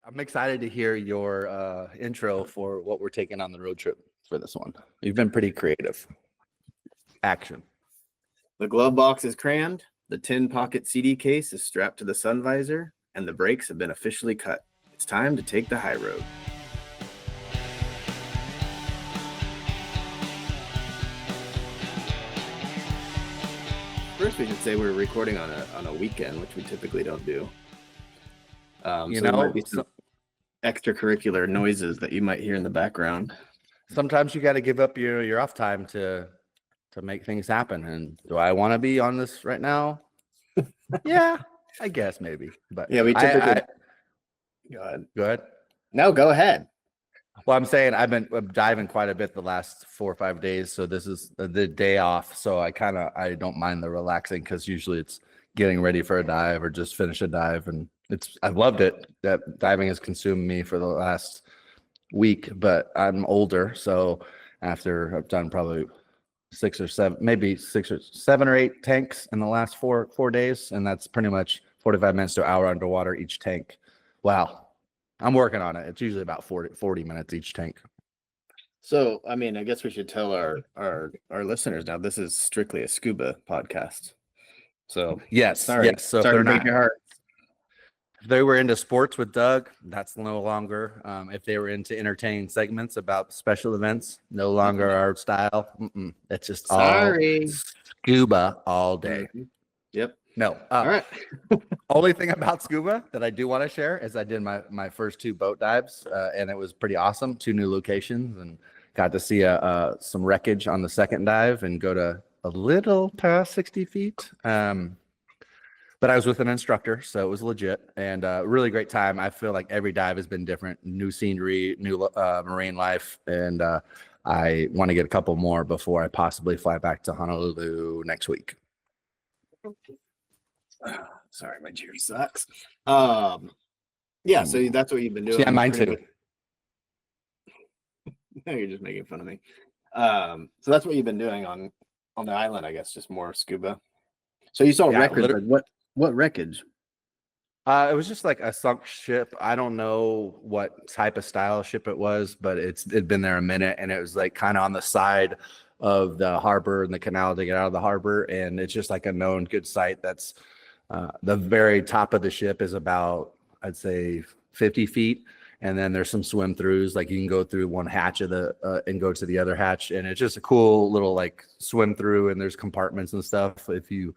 I'm excited to hear your intro for what we're taking on the road trip for this one. You've been pretty creative. Action. The glove box is crammed, the tin pocket CD case is strapped to the sun visor, and the brakes have been officially cut. It's time to take the high road. First, we should say we're recording on a weekend, which we typically don't do. There might be some extracurricular noises that you might hear in the background. Sometimes you got to give up your off time to make things happen. And do I want to be on this right now? Yeah, I guess maybe. But yeah, we typically. Go ahead. Go ahead. No, go ahead. Well, I'm saying I've been diving quite a bit the last 4 or 5 days, so this is the day off. So I don't mind the relaxing because usually it's getting ready for a dive or just finish a dive, and I've loved it. That diving has consumed me for the last week, but I'm older, so after I've done probably 6 or 7, maybe 6 or 7 or 8 tanks in the last 4 days, and that's pretty much 45 minutes to an hour underwater each tank. Wow. I'm working on it. It's usually about 40 minutes each tank. So, I mean, I guess we should tell our listeners now, this is strictly a scuba podcast. So, yes. So if they're not, if they were into sports with Doug, that's no longer. If they were into entertaining segments about special events, no longer our style. It's just all scuba all day. Yep. No. All right. Only thing about scuba that I do want to share is I did my first 2 boat dives, and it was pretty awesome. 2 new locations, and got to see some wreckage on the second dive and go to a little past 60 feet. But I was with an instructor, so it was legit, and really great time. I feel like every dive has been different, new scenery, new marine life, and I want to get a couple more before I possibly fly back to Honolulu next week. Sorry, my chair sucks. Yeah, so that's what you've been doing. Yeah, mine too. No, you're just making fun of me. So that's what you've been doing on the island, I guess, just more scuba. So you saw wreckage. Like what wreckage? It was just like a sunk ship. I don't know what type of style ship it was, but it'd been there a minute, and it was like kind of on the side of the harbor and the canal to get out of the harbor, and it's just like a known good site. That's the very top of the ship is about, I'd say, 50 feet, and then there's some swim throughs, like you can go through one hatch of the and go to the other hatch, and it's just a cool little like swim through, and there's compartments and stuff if you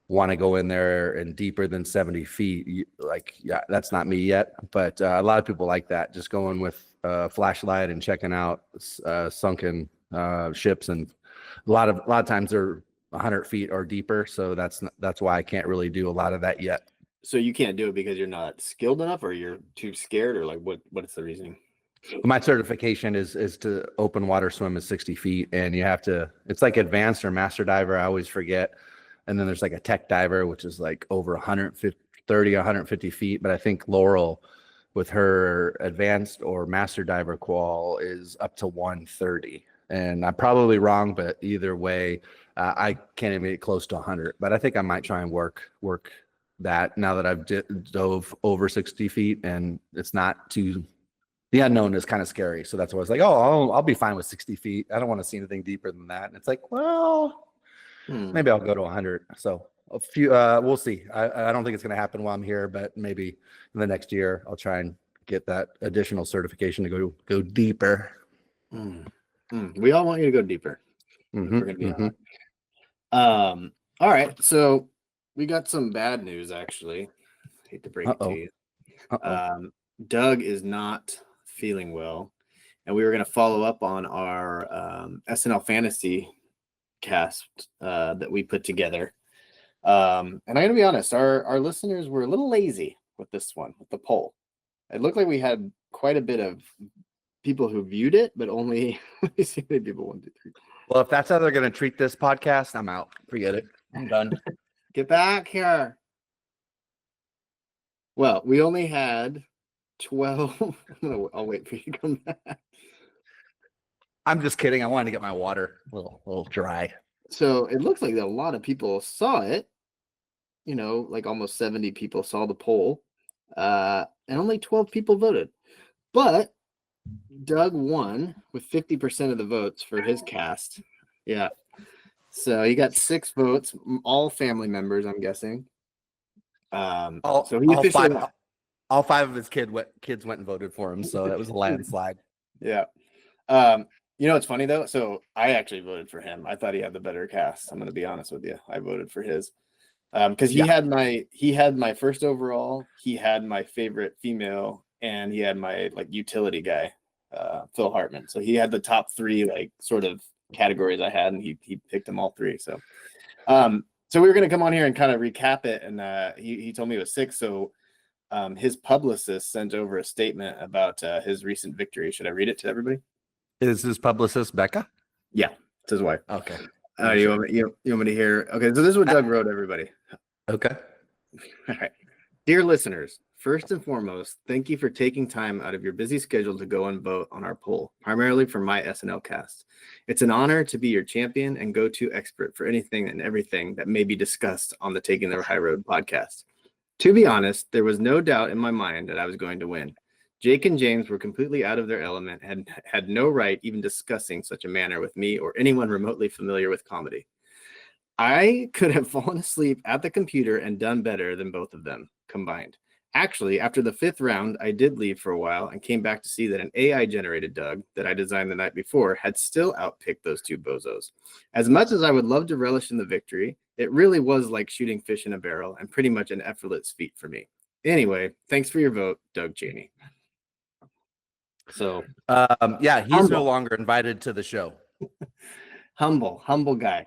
want to go in there and deeper than 70 feet. That's not me yet, but a lot of people like that, just going with a flashlight and checking out sunken ships, and a lot of times they're 100 feet or deeper, so that's why I can't really do a lot of that yet. So you can't do it because you're not skilled enough, or you're too scared, or like what's the reasoning? My certification is to open water swim is 60 feet, and you have to, it's like advanced or master diver, I always forget, and then there's like a tech diver, which is like over 150 feet, but I think Laurel with her advanced or master diver qual is up to 130, and I'm probably wrong, but either way, I can't even get close to 100, but I think I might try and work that now that I've dove over 60 feet, and it's not too, the unknown is kind of scary. So that's why I was like, oh, I'll be fine with 60 feet. I don't want to see anything deeper than that. And it's like, well, maybe I'll go to 100. So a few, we'll see. I don't think it's going to happen while I'm here, but maybe in the next year, I'll try and get that additional certification to go deeper. We all want you to go deeper. We're going to be all right. So we got some bad news, actually. I hate to break it to you. Doug is not feeling well, and we were going to follow up on our SNL fantasy cast that we put together. And I'm going to be honest, our listeners were a little lazy with this one, with the poll. It looked like we had quite a bit of people who viewed it, but only let me see how many people, 1, 2, 3. Well, if that's how they're going to treat this podcast, I'm out. Forget it. I'm done. Get back here. Well, we only had 12. I'll wait for you to come back. I'm just kidding. I wanted to get my water a little dry. So it looks like a lot of people saw it. Like almost 70 people saw the poll. And only 12 people voted. But Doug won with 50% of the votes for his cast. Yeah. So he got 6 votes, all family members, I'm guessing. So he officially won. All 5 of his kids went and voted for him, so that was a landslide. Yeah. You know, it's funny though. So I actually voted for him. I thought he had the better cast. I'm going to be honest with you. I voted for his. Because he had my first overall, he had my favorite female, and he had my like utility guy, Phil Hartman. So he had the top 3 like sort of categories I had, and he picked them all 3. So so we were gonna come on here and kind of recap it, and he told me it was 6. So his publicist sent over a statement about his recent victory. Should I read it to everybody? Is his publicist Becca? Yeah, it's his wife. Okay. You want me to hear? Okay, so this is what Doug wrote, everybody. Okay. All right. Dear listeners, first and foremost, thank you for taking time out of your busy schedule to go and vote on our poll, primarily for my SNL cast. It's an honor to be your champion and go-to expert for anything and everything that may be discussed on the Taking the High Road podcast. To be honest, there was no doubt in my mind that I was going to win. Jake and James were completely out of their element and had no right even discussing such a manner with me or anyone remotely familiar with comedy. I could have fallen asleep at the computer and done better than both of them combined. Actually, after the 5th round, I did leave for a while and came back to see that an AI-generated Doug that I designed the night before had still outpicked those 2 bozos. As much as I would love to relish in the victory, it really was like shooting fish in a barrel and pretty much an effortless feat for me. Anyway, thanks for your vote, Doug Cheney. So, yeah, he's no longer invited to the show. humble guy.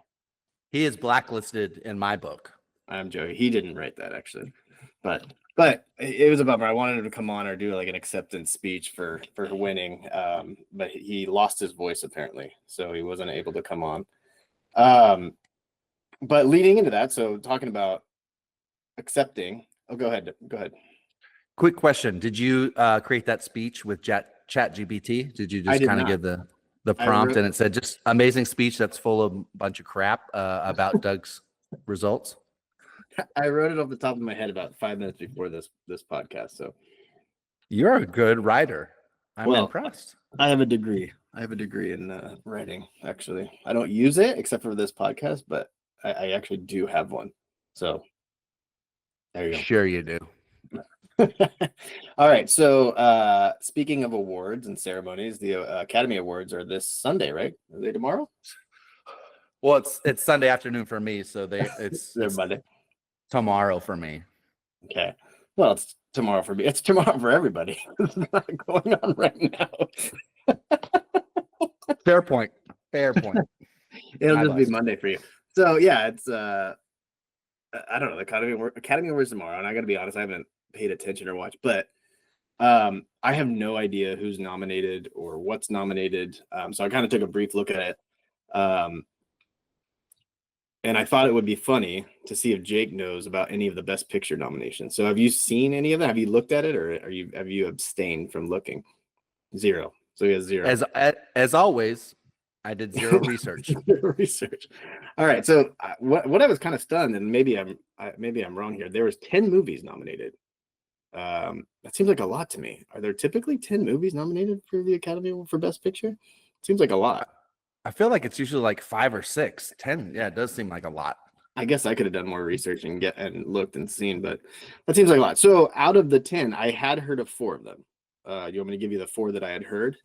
He is blacklisted in my book. I'm joking. He didn't write that actually, but it was a bummer. I wanted him to come on or do like an acceptance speech for winning, but he lost his voice apparently, so he wasn't able to come on. But leading into that, so talking about accepting. Oh, go ahead. Quick question: did you create that speech with ChatGPT? Did you just kind of give the prompt and it said just amazing speech that's full of a bunch of crap about Doug's results? I wrote it off the top of my head about 5 minutes before this podcast. So you're a good writer. I'm impressed. I have a degree. In writing. Actually, I don't use it except for this podcast, but I actually do have one. So there you go. Sure you do. All right. So speaking of awards and ceremonies, the Academy Awards are this Sunday, right? Are they tomorrow? Well, it's Sunday afternoon for me, so it's Monday. Tomorrow for me. Okay. Well, it's tomorrow for me. It's tomorrow for everybody. It's not going on right now. Fair point. It'll just be Monday for you. So yeah, it's I don't know, the Academy Awards tomorrow, and I got to be honest, I haven't paid attention or watched, but I have no idea who's nominated or what's nominated. So I kind of took a brief look at it. And I thought it would be funny to see if Jake knows about any of the Best Picture nominations. So have you seen any of that? Have you looked at it, or have you abstained from looking? 0. So he has 0. As always, I did 0 research. All right. So what I was kind of stunned, and maybe I'm wrong here. There was 10 movies nominated. That seems like a lot to me. Are there typically 10 movies nominated for the Academy for Best Picture? Seems like a lot. I feel like it's usually like 5 or 6. 10, yeah, it does seem like a lot. I guess I could have done more research and looked and seen, but that seems like a lot. So out of the 10, I had heard of 4 of them. You want me to give you the 4 that I had heard?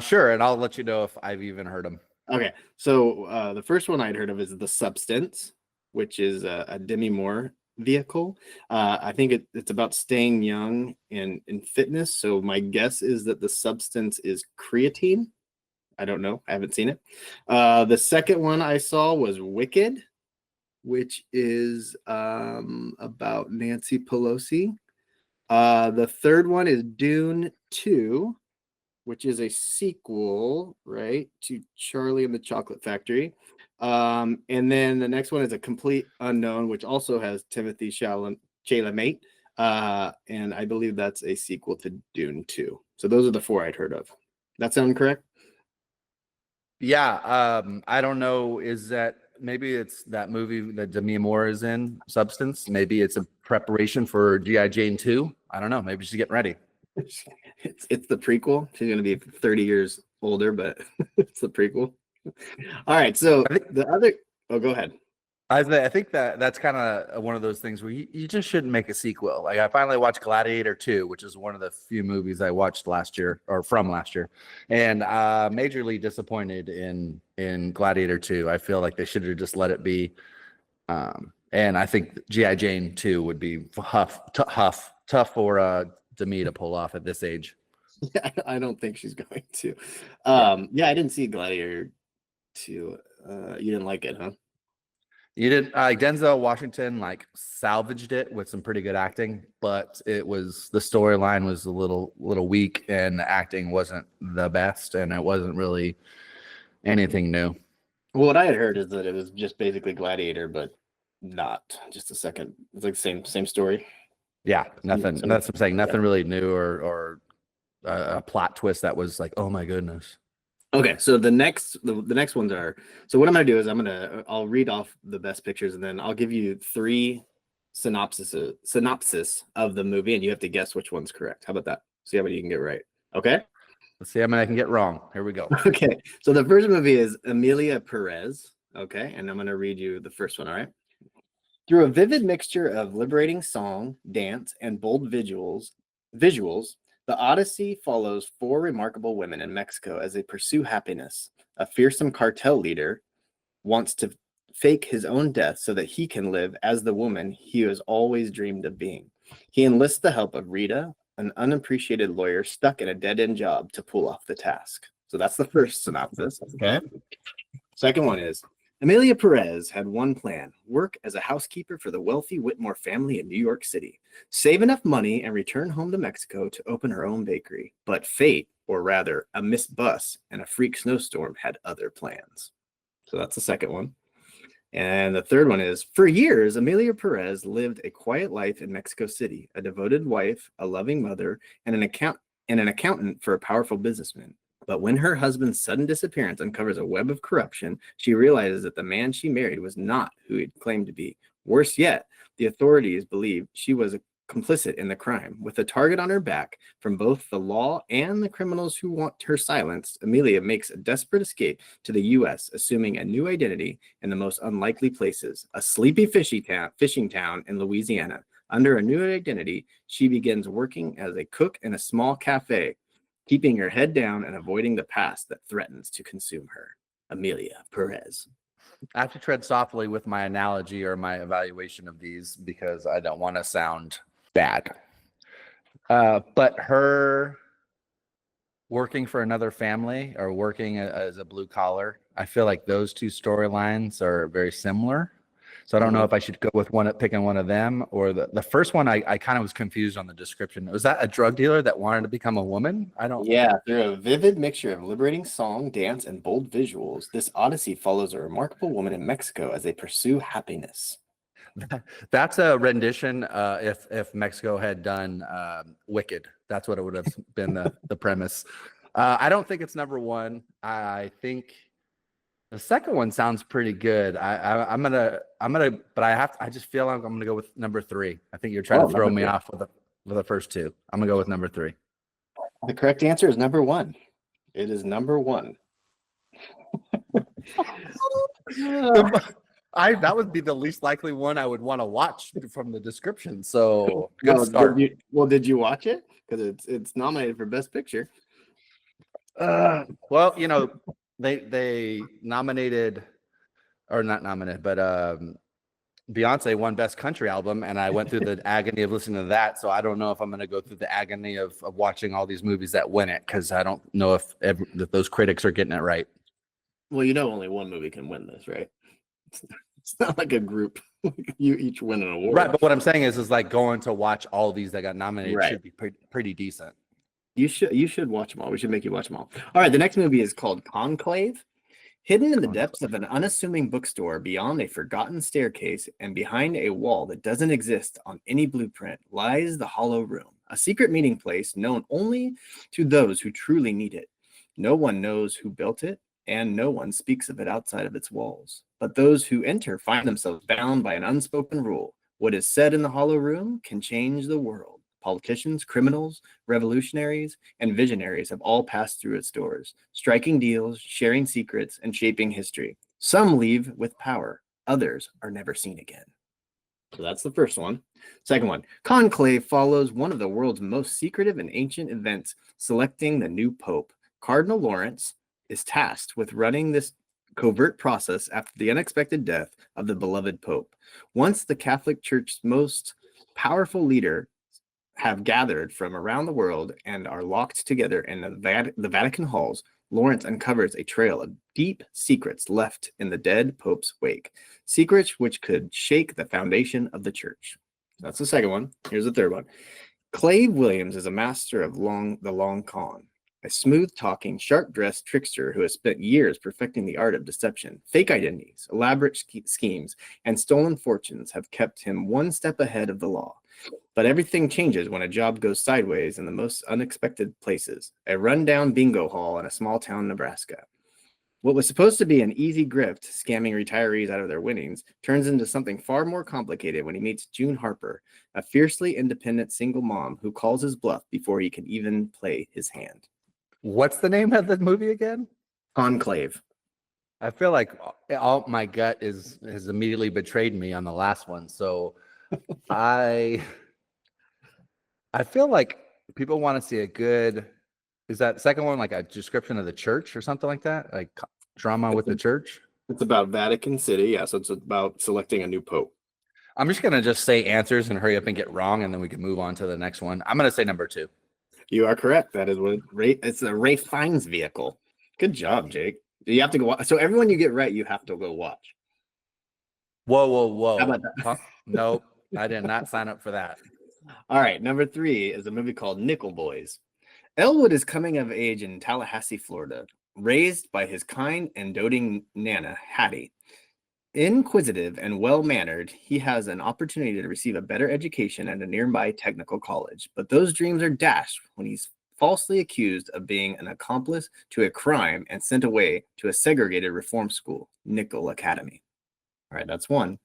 Sure, and I'll let you know if I've even heard them. Okay, so the first one I'd heard of is The Substance, which is a Demi Moore vehicle. I think it's about staying young and in fitness. So my guess is that the substance is creatine. I don't know. I haven't seen it. The second one I saw was Wicked, which is about Nancy Pelosi. The third one is Dune 2, which is a sequel, right, to Charlie and the Chocolate Factory. And then the next one is A Complete Unknown, which also has Timothée Chalamet. And I believe that's a sequel to Dune 2. So those are the 4 I'd heard of. That sound correct? Yeah, I don't know. Is that maybe it's that movie that Demi Moore is in, Substance? Maybe it's a preparation for G.I. Jane 2. I don't know. Maybe she's getting ready. It's the prequel. She's going to be 30 years older, but it's the prequel. All right. So oh, go ahead. I think that's kind of one of those things where you just shouldn't make a sequel. Like I finally watched Gladiator 2, which is one of the few movies I watched last year or from last year, and majorly disappointed in Gladiator 2. I feel like they should have just let it be. And I think G.I. Jane 2 would be tough for Demi to pull off at this age. Yeah, I don't think she's going to. Yeah, I didn't see Gladiator 2. You didn't like it, huh? You didn't Denzel Washington like salvaged it with some pretty good acting, but the storyline was a little weak and the acting wasn't the best, and it wasn't really anything new. Well, what I had heard is that it was just basically Gladiator, but not just a second. It's like same story. Yeah, nothing. That's what I'm saying. Nothing really new or a plot twist that was like, oh my goodness. Okay, so the next ones are. So what I'm gonna do is I'll read off the best pictures, and then I'll give you 3 synopsis of the movie, and you have to guess which one's correct. How about that? See how many you can get right. Okay. Let's see how many I can get wrong. Here we go. Okay. So the first movie is Amelia Perez. Okay, and I'm gonna read you the first one. All right. Through a vivid mixture of liberating song, dance, and bold visuals, the Odyssey follows 4 remarkable women in Mexico as they pursue happiness. A fearsome cartel leader wants to fake his own death so that he can live as the woman he has always dreamed of being. He enlists the help of Rita, an unappreciated lawyer stuck in a dead-end job, to pull off the task. So that's the first synopsis. Okay. Second one is, Amelia Perez had one plan: work as a housekeeper for the wealthy Whitmore family in New York City, save enough money, and return home to Mexico to open her own bakery. But fate, or rather a missed bus and a freak snowstorm, had other plans. So that's the second one. And the third one is, for years, Amelia Perez lived a quiet life in Mexico City, a devoted wife, a loving mother, and an accountant for a powerful businessman. But when her husband's sudden disappearance uncovers a web of corruption, she realizes that the man she married was not who he claimed to be. Worse yet, the authorities believe she was complicit in the crime. With a target on her back from both the law and the criminals who want her silenced, Amelia makes a desperate escape to the U.S., assuming a new identity in the most unlikely places, a sleepy fishing town in Louisiana. Under a new identity, she begins working as a cook in a small cafe, keeping her head down and avoiding the past that threatens to consume her. Amelia Perez. I have to tread softly with my analogy or my evaluation of these because I don't want to sound bad. But her working for another family or working as a blue collar, I feel like those two storylines are very similar. So I don't know if I should go with picking one of them or the first one. I kind of was confused on the description. Was that a drug dealer that wanted to become a woman? Yeah, through a vivid mixture of liberating song, dance, and bold visuals, this Odyssey follows a remarkable woman in Mexico as they pursue happiness. That's a rendition. If Mexico had done Wicked, that's what it would have been the premise. I don't think it's number one. I think the second one sounds pretty good. I'm gonna, but I just feel like I'm gonna go with number 3. I think you're trying to throw me off with the first 2. I'm gonna go with number 3. The correct answer is number 1. It is number 1. That would be the least likely one I would want to watch from the description. So good start. Did you watch it? Because it's nominated for Best Picture. Well, they nominated, or not nominated, but Beyonce won Best Country Album, and I went through the agony of listening to that. So I don't know if I'm going to go through the agony of watching all these movies that win it, because I don't know if those critics are getting it right. Well, only one movie can win this, right? It's not like a group. You each win an award. Right, but what I'm saying is like going to watch all these that got nominated should be pretty decent. You should watch them all. We should make you watch them all. All right, the next movie is called Conclave. Hidden in the depths of an unassuming bookstore, beyond a forgotten staircase, and behind a wall that doesn't exist on any blueprint, lies the Hollow Room, a secret meeting place known only to those who truly need it. No one knows who built it, and no one speaks of it outside of its walls. But those who enter find themselves bound by an unspoken rule. What is said in the hollow room can change the world. Politicians, criminals, revolutionaries, and visionaries have all passed through its doors, striking deals, sharing secrets, and shaping history. Some leave with power, others are never seen again. So that's the first one. Second one, conclave follows one of the world's most secretive and ancient events, selecting the new pope. Cardinal Lawrence is tasked with running this covert process after the unexpected death of the beloved pope. Once the Catholic Church's most powerful leader have gathered from around the world and are locked together in the Vatican halls, Lawrence uncovers a trail of deep secrets left in the dead Pope's wake, secrets which could shake the foundation of the church. That's the second one. Here's the third one. Clave Williams is a master of the long con, a smooth-talking, sharp-dressed trickster who has spent years perfecting the art of deception. Fake identities, elaborate schemes, and stolen fortunes have kept him one step ahead of the law. But everything changes when a job goes sideways in the most unexpected places. A rundown bingo hall in a small town in Nebraska. What was supposed to be an easy grift, scamming retirees out of their winnings, turns into something far more complicated when he meets June Harper, a fiercely independent single mom who calls his bluff before he can even play his hand. What's the name of the movie again? Conclave. I feel like all my gut has immediately betrayed me on the last one. So I feel like people want to see a good, is that second one like a description of the church or something like that? Like drama with the church? It's about Vatican City. Yeah, so it's about selecting a new pope. I'm just going to say answers and hurry up and get wrong, and then we can move on to the next one. I'm going to say number 2. You are correct. That is what it's a Ray Fiennes vehicle. Good job, Jake. You have to go watch. So everyone you get right, you have to go watch. Whoa. How about that? Huh? Nope. I did not sign up for that. All right. Number 3 is a movie called Nickel Boys. Elwood is coming of age in Tallahassee, Florida, raised by his kind and doting Nana, Hattie. Inquisitive and well-mannered, he has an opportunity to receive a better education at a nearby technical college, but those dreams are dashed when he's falsely accused of being an accomplice to a crime and sent away to a segregated reform school, Nickel Academy. All right, that's one.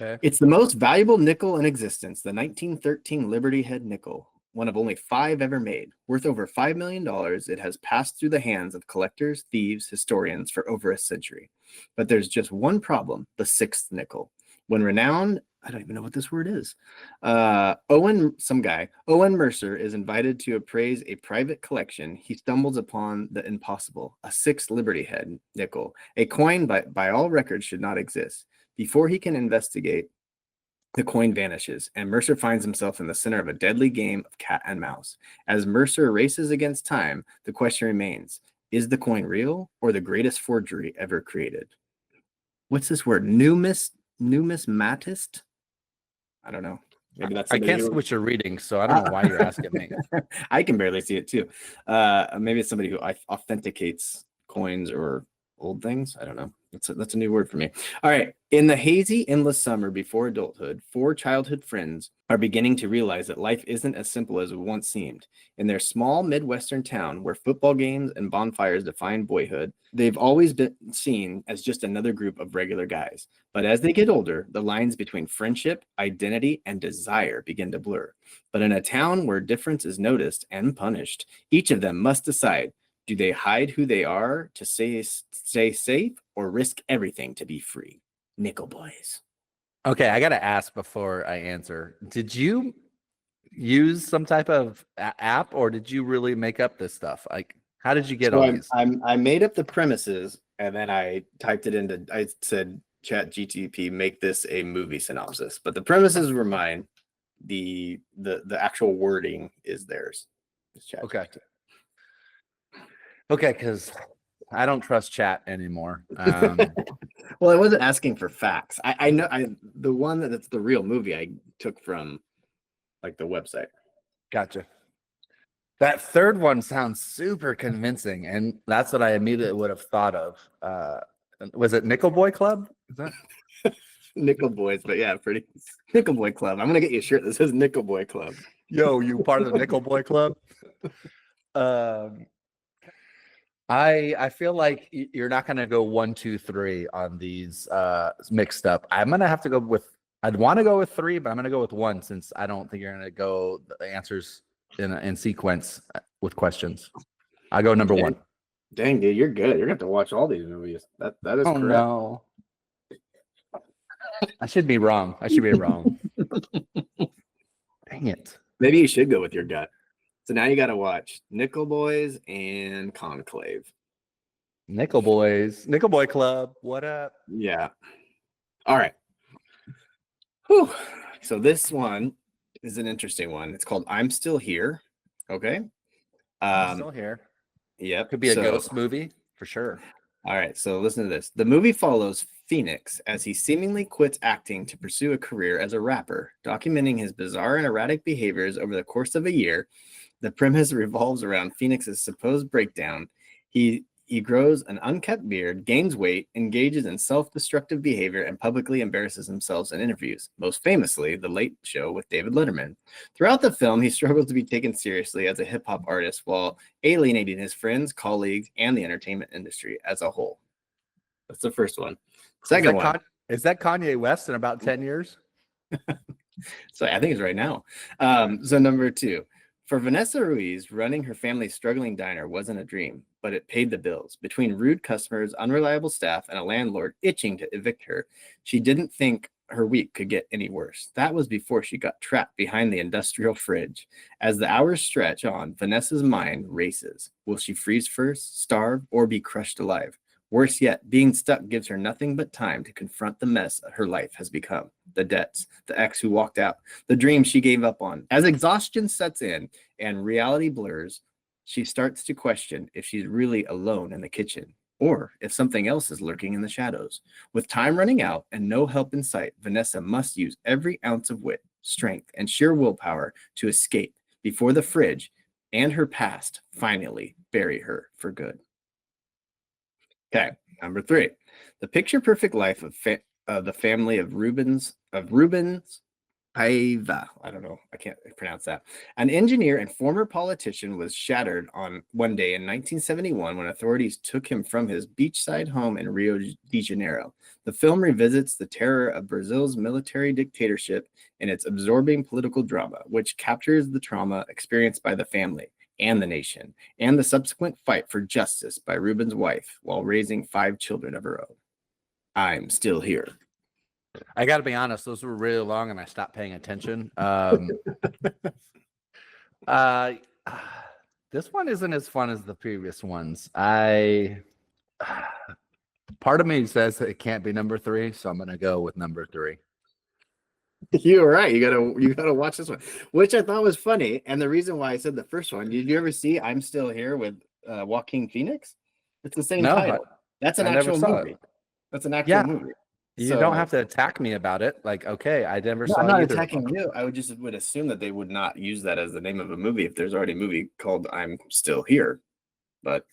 Okay. It's the most valuable nickel in existence, the 1913 Liberty Head nickel, one of only 5 ever made. Worth over $5 million, it has passed through the hands of collectors, thieves, historians for over a century. But there's just one problem, the 6th nickel. When renowned, I don't even know what this word is, Owen Mercer is invited to appraise a private collection, he stumbles upon the impossible, a 6th Liberty Head nickel, a coin by all records should not exist. Before he can investigate, the coin vanishes, and Mercer finds himself in the center of a deadly game of cat and mouse. As Mercer races against time, the question remains, is the coin real or the greatest forgery ever created? What's this word? Numismatist? I don't know. Maybe that's I can't see what you're reading, so I don't know why you're asking me. I can barely see it too. Maybe it's somebody who authenticates coins or old things. I don't know. That's a new word for me. All right. In the hazy, endless summer before adulthood, 4 childhood friends are beginning to realize that life isn't as simple as it once seemed. In their small Midwestern town where football games and bonfires define boyhood, they've always been seen as just another group of regular guys. But as they get older, the lines between friendship, identity, and desire begin to blur. But in a town where difference is noticed and punished, each of them must decide, do they hide who they are to stay safe or risk everything to be free? Nickel Boys. Okay, I got to ask before I answer. Did you use some type of app or did you really make up this stuff? Like, how did you get all these? I made up the premises and then I typed it into, I said, Chat GTP, make this a movie synopsis. But the premises were mine. The actual wording is theirs. Okay. Okay, because I don't trust chat anymore. Well, I wasn't asking for facts. I know the one that's the real movie I took from like the website. Gotcha. That third one sounds super convincing, and that's what I immediately would have thought of. Was it Nickel Boy Club? Is that Nickel Boys? But yeah, pretty Nickel Boy Club. I'm gonna get you a shirt that says Nickel Boy Club. Yo, you part of the Nickel Boy Club? I feel like you're not gonna go 1, 2, 3 on these mixed up. I'm gonna have to go with I'd want to go with 3, but I'm going to go with 1 since I don't think you're going to go the answers in sequence with questions. I go number 1. Dang, dude, you're good. You're gonna have to watch all these movies. That is Oh correct. no. I should be wrong. Dang it. Maybe you should go with your gut. So now you got to watch Nickel Boys and Conclave. Nickel Boy Club. What up? Yeah. All right. Whew. So this one is an interesting one. It's called I'm Still Here. Okay. I'm still here. Yep. Could be a ghost movie for sure. All right. So listen to this. The movie follows Phoenix as he seemingly quits acting to pursue a career as a rapper, documenting his bizarre and erratic behaviors over the course of a year. The premise revolves around Phoenix's supposed breakdown. He grows an unkept beard, gains weight, engages in self-destructive behavior, and publicly embarrasses himself in interviews, most famously The Late Show with David Letterman. Throughout the film, he struggles to be taken seriously as a hip-hop artist while alienating his friends, colleagues, and the entertainment industry as a whole. That's the first one. Second one. Is that Kanye West in about 10 years? So I think it's right now. So number 2. For Vanessa Ruiz, running her family's struggling diner wasn't a dream, but it paid the bills. Between rude customers, unreliable staff, and a landlord itching to evict her, she didn't think her week could get any worse. That was before she got trapped behind the industrial fridge. As the hours stretch on, Vanessa's mind races. Will she freeze first, starve, or be crushed alive? Worse yet, being stuck gives her nothing but time to confront the mess her life has become. The debts, the ex who walked out, the dreams she gave up on. As exhaustion sets in and reality blurs, she starts to question if she's really alone in the kitchen or if something else is lurking in the shadows. With time running out and no help in sight, Vanessa must use every ounce of wit, strength, and sheer willpower to escape before the fridge and her past finally bury her for good. Okay, number 3, the picture-perfect life of the family of Rubens Paiva. I don't know, I can't pronounce that. An engineer and former politician was shattered on one day in 1971 when authorities took him from his beachside home in Rio de Janeiro. The film revisits the terror of Brazil's military dictatorship and its absorbing political drama, which captures the trauma experienced by the family and the nation, and the subsequent fight for justice by Rubens' wife while raising 5 children of her own. I'm Still Here. I got to be honest; those were really long, and I stopped paying attention. This one isn't as fun as the previous ones. Part of me says it can't be number 3, so I'm going to go with number 3. You're right. You gotta watch this one, which I thought was funny. And the reason why I said the first one, did you ever see I'm Still Here with Joaquin Phoenix? It's the same title. That's an actual movie. That's an actual movie. You don't have to attack me about it. Like, okay, I never saw. I'm not attacking you. I would assume that they would not use that as the name of a movie if there's already a movie called I'm Still Here. But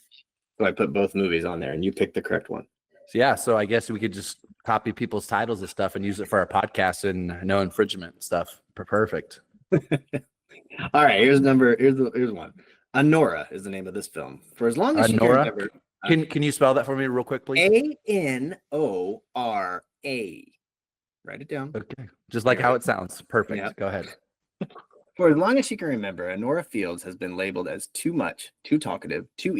so I put both movies on there, and you picked the correct one. So I guess we could just copy people's titles and stuff and use it for our podcast and no infringement stuff. Perfect. All right, here's one. Anora is the name of this film. For as long as you can remember, can you spell that for me real quick, please? Anora. Write it down. Okay, just like how it sounds. Perfect. Yep. Go ahead. For as long as she can remember, Anora Fields has been labeled as too much, too talkative, too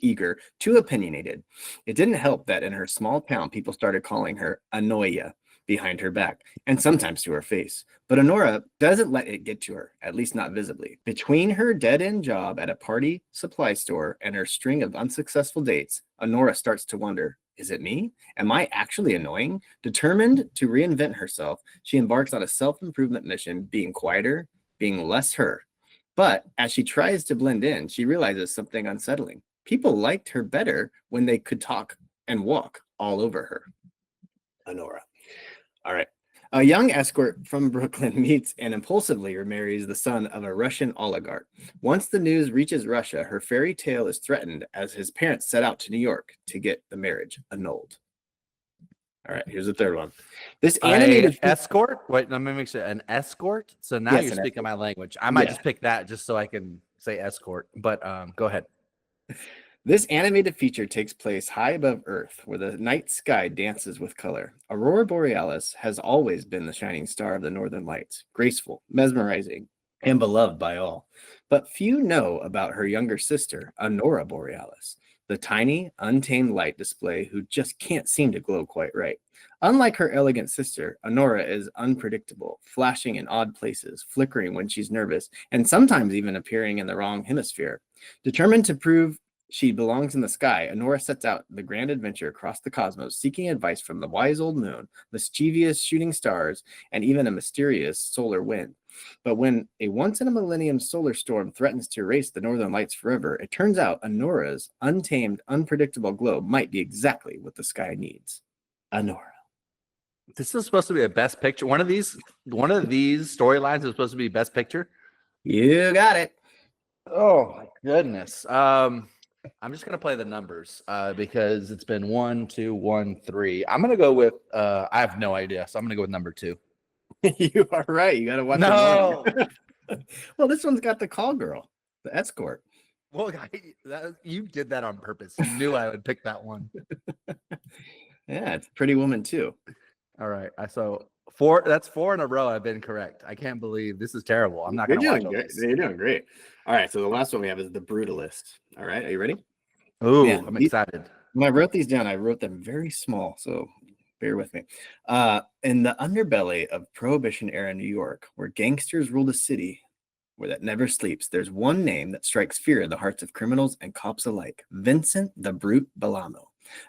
eager, too opinionated. It didn't help that in her small town, people started calling her Anoya behind her back, and sometimes to her face. But Anora doesn't let it get to her, at least not visibly. Between her dead-end job at a party supply store and her string of unsuccessful dates, Anora starts to wonder, is it me? Am I actually annoying? Determined to reinvent herself, she embarks on a self-improvement mission, being quieter, being less her. But as she tries to blend in, she realizes something unsettling. People liked her better when they could talk and walk all over her. Anora. All right. A young escort from Brooklyn meets and impulsively remarries the son of a Russian oligarch. Once the news reaches Russia, her fairy tale is threatened as his parents set out to New York to get the marriage annulled. All right, here's the third one. This animated escort. Wait, let me make sure. An escort. So now you're speaking my language. I might just pick that just so I can say escort. But go ahead. This animated feature takes place high above Earth, where the night sky dances with color. Aurora Borealis has always been the shining star of the northern lights, graceful, mesmerizing, and beloved by all. But few know about her younger sister, Aurora Borealis, the tiny, untamed light display who just can't seem to glow quite right. Unlike her elegant sister, Aurora is unpredictable, flashing in odd places, flickering when she's nervous, and sometimes even appearing in the wrong hemisphere. Determined to prove she belongs in the sky, Aurora sets out the grand adventure across the cosmos, seeking advice from the wise old moon, mischievous shooting stars, and even a mysterious solar wind. But when a once-in-a-millennium solar storm threatens to erase the northern lights forever, it turns out Aurora's untamed, unpredictable glow might be exactly what the sky needs. Aurora. This is supposed to be a best picture. One of these storylines is supposed to be best picture. You got it. Oh my goodness. I'm just gonna play the numbers because it's been 1, 2, 1, 3. I'm gonna go with I have no idea, so I'm gonna go with number 2. You are right. You got to watch No. Well, this one's got the call girl, the escort. Well, you did that on purpose. You knew I would pick that one. Yeah, it's Pretty Woman too. All right. So 4. That's 4 in a row. I've been correct. I can't believe this is terrible. I'm not gonna watch all this. You're doing great. All right. So the last one we have is The Brutalist. All right. Are you ready? Ooh, man, I'm excited. When I wrote these down, I wrote them very small, so bear with me. In the underbelly of Prohibition era New York, where gangsters rule the city, where that never sleeps, there's one name that strikes fear in the hearts of criminals and cops alike: Vincent the Brute Belamo.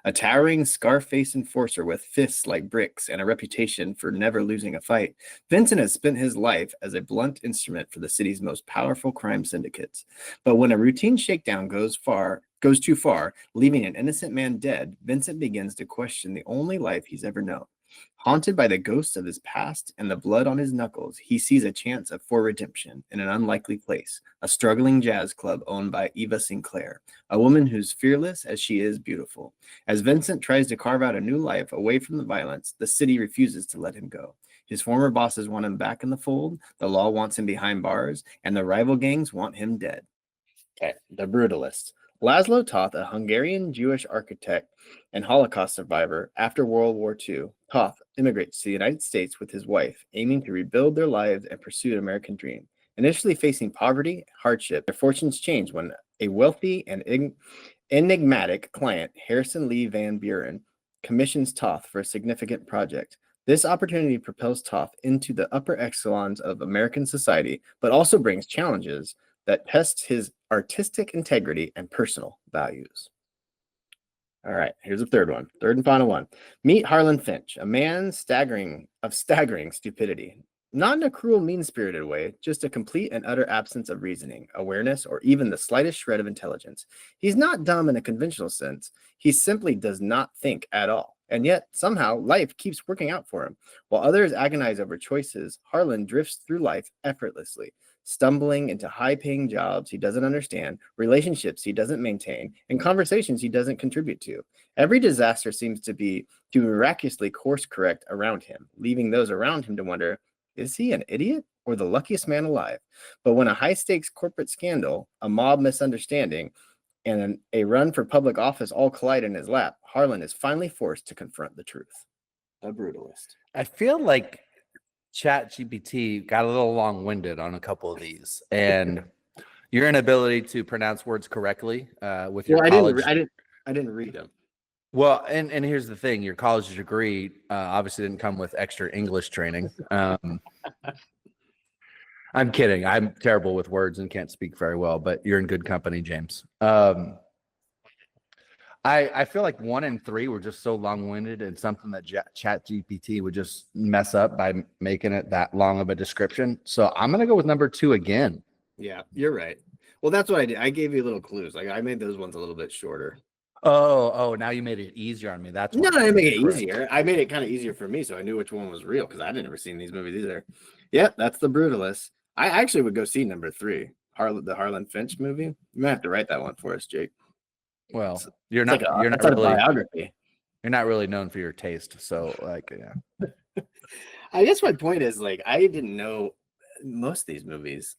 A towering Scarface enforcer with fists like bricks and a reputation for never losing a fight, Vincent has spent his life as a blunt instrument for the city's most powerful crime syndicates. But when a routine shakedown goes too far, leaving an innocent man dead, Vincent begins to question the only life he's ever known. Haunted by the ghosts of his past and the blood on his knuckles, he sees a chance for redemption in an unlikely place, a struggling jazz club owned by Eva Sinclair, a woman who's fearless as she is beautiful. As Vincent tries to carve out a new life away from the violence, the city refuses to let him go. His former bosses want him back in the fold, the law wants him behind bars, and the rival gangs want him dead. Okay, The Brutalist. Laszlo Toth, a Hungarian Jewish architect and Holocaust survivor after World War II, Toth immigrates to the United States with his wife, aiming to rebuild their lives and pursue an American dream. Initially facing poverty, hardship, their fortunes change when a wealthy and enigmatic client, Harrison Lee Van Buren, commissions Toth for a significant project. This opportunity propels Toth into the upper echelons of American society, but also brings challenges that test his artistic integrity and personal values. All right, here's the third and final one. Meet Harlan Finch, a man staggering stupidity. Not in a cruel, mean-spirited way, just a complete and utter absence of reasoning, awareness, or even the slightest shred of intelligence. He's not dumb in a conventional sense. He simply does not think at all. And yet, somehow, life keeps working out for him. While others agonize over choices, Harlan drifts through life effortlessly, stumbling into high-paying jobs he doesn't understand, relationships he doesn't maintain, and conversations he doesn't contribute to. Every disaster seems to miraculously course correct around him, leaving those around him to wonder, is he an idiot or the luckiest man alive? But when a high-stakes corporate scandal, a mob misunderstanding, and a run for public office all collide in his lap, Harlan is finally forced to confront the truth. The Brutalist. I feel like ChatGPT got a little long-winded on a couple of these, and your inability to pronounce words correctly with your college. I didn't read them. Well, and here's the thing: your college degree obviously didn't come with extra English training. I'm kidding. I'm terrible with words and can't speak very well, but you're in good company, James. I feel like 1 and 3 were just so long-winded and something that ChatGPT would just mess up by making it that long of a description. So I'm going to go with number 2 again. Yeah, you're right. Well, that's what I did. I gave you little clues. Like I made those ones a little bit shorter. Oh, now you made it easier on me. That's no, I didn't make it easier. I made it kind of easier for me, so I knew which one was real because I'd never seen these movies either. Yep, that's The Brutalist. I actually would go see number 3, the Harlan Finch movie. You might have to write that one for us, Jake. Well, it's you're not really biography. You're not really known for your taste, so like, yeah. I guess my point is like I didn't know most of these movies.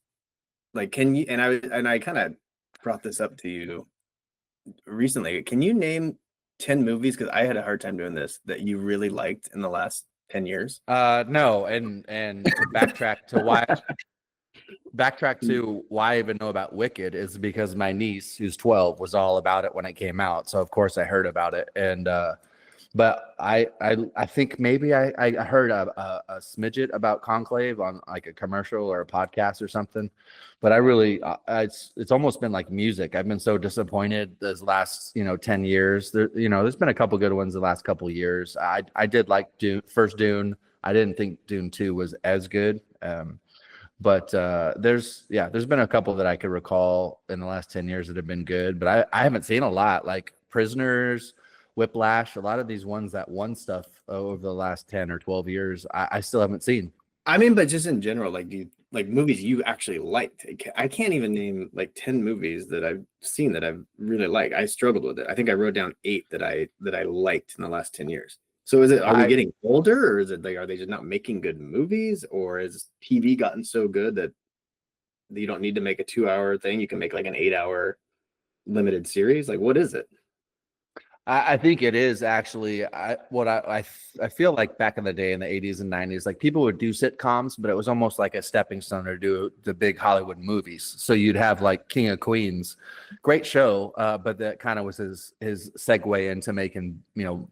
Like, can you? And I kind of brought this up to you recently. Can you name 10 movies? Because I had a hard time doing this that you really liked in the last 10 years. No, and to backtrack to why I even know about Wicked is because my niece, who's 12, was all about it when it came out. So of course I heard about it, and but I think maybe I heard a smidget about Conclave on like a commercial or a podcast or something, but I really it's almost been like music. I've been so disappointed this last 10 years. There's been a couple good ones the last couple years. I did like first Dune. I didn't think Dune 2 was as good. But there's been a couple that I could recall in the last 10 years that have been good, but I haven't seen a lot, like Prisoners, Whiplash, a lot of these ones that won stuff over the last 10 or 12 years, I still haven't seen. I mean, but just in general, like like movies you actually liked. I can't even name like 10 movies that I've seen that I've really liked. I struggled with it. I think I wrote down 8 that I liked in the last 10 years. So are we getting older, or is it like, are they just not making good movies, or is TV gotten so good that you don't need to make a 2-hour thing? You can make like an 8-hour limited series. Like, what is it? I think it is actually I feel like back in the day in the 80s and 90s, like people would do sitcoms, but it was almost like a stepping stone to do the big Hollywood movies. So you'd have like King of Queens, great show, but that kind of was his segue into making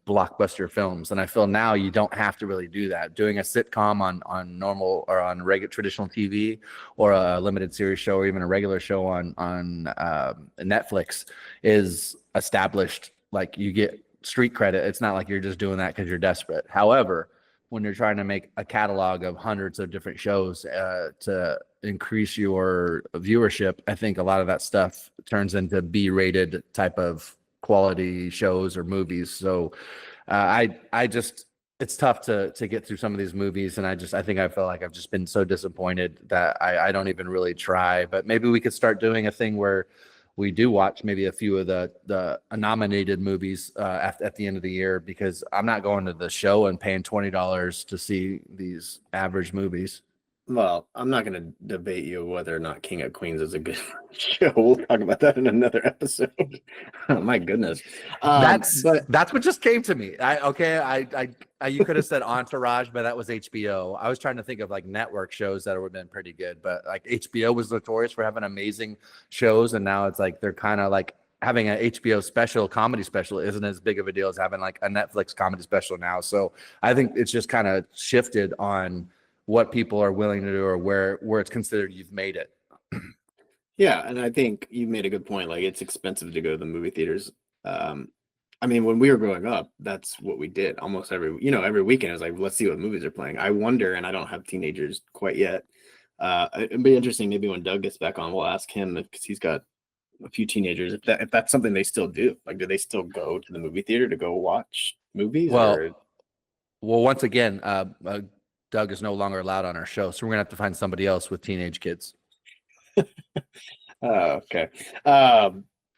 blockbuster films. And I feel now you don't have to really do that. Doing a sitcom on normal or on regular traditional TV, or a limited series show, or even a regular show on Netflix is established. Like, you get street credit. It's not like you're just doing that because you're desperate. However, when you're trying to make a catalog of hundreds of different shows to increase your viewership, I think a lot of that stuff turns into B-rated type of quality shows or movies. So I just, it's tough to get through some of these movies. And I think I feel like I've just been so disappointed that I don't even really try. But maybe we could start doing a thing where we do watch maybe a few of the nominated movies at the end of the year, because I'm not going to the show and paying $20 to see these average movies. Well, I'm not going to debate you whether or not King of Queens is a good show. We'll talk about that in another episode. Oh, my goodness. That's what just came to me. You could have said Entourage, but that was HBO. I was trying to think of like network shows that would have been pretty good, but like HBO was notorious for having amazing shows, and now it's like they're kind of like having an HBO comedy special isn't as big of a deal as having like a Netflix comedy special now. So I think it's just kind of shifted on what people are willing to do, or where it's considered you've made it. Yeah, and I think you made a good point. Like, it's expensive to go to the movie theaters. I mean, when we were growing up, that's what we did almost every weekend. It was like, let's see what movies are playing. I wonder, and I don't have teenagers quite yet. It'd be interesting. Maybe when Doug gets back on, we'll ask him, because he's got a few teenagers, if that's something they still do. Like, do they still go to the movie theater to go watch movies? Well, once again, Doug is no longer allowed on our show, so we're gonna have to find somebody else with teenage kids. Okay.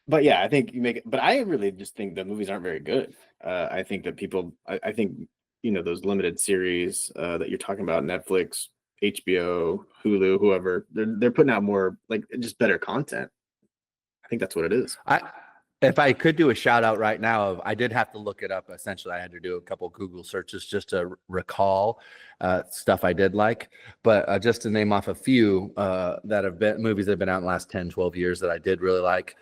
But yeah, I think you make it, but I really just think the movies aren't very good. I think that I think, those limited series that you're talking about, Netflix, HBO, Hulu, whoever, they're putting out more, like, just better content. I think that's what it is. If I could do a shout out right now, I did have to look it up. Essentially, I had to do a couple Google searches just to recall stuff I did like. But just to name off a few that have been movies that have been out in the last 10, 12 years that I did really like.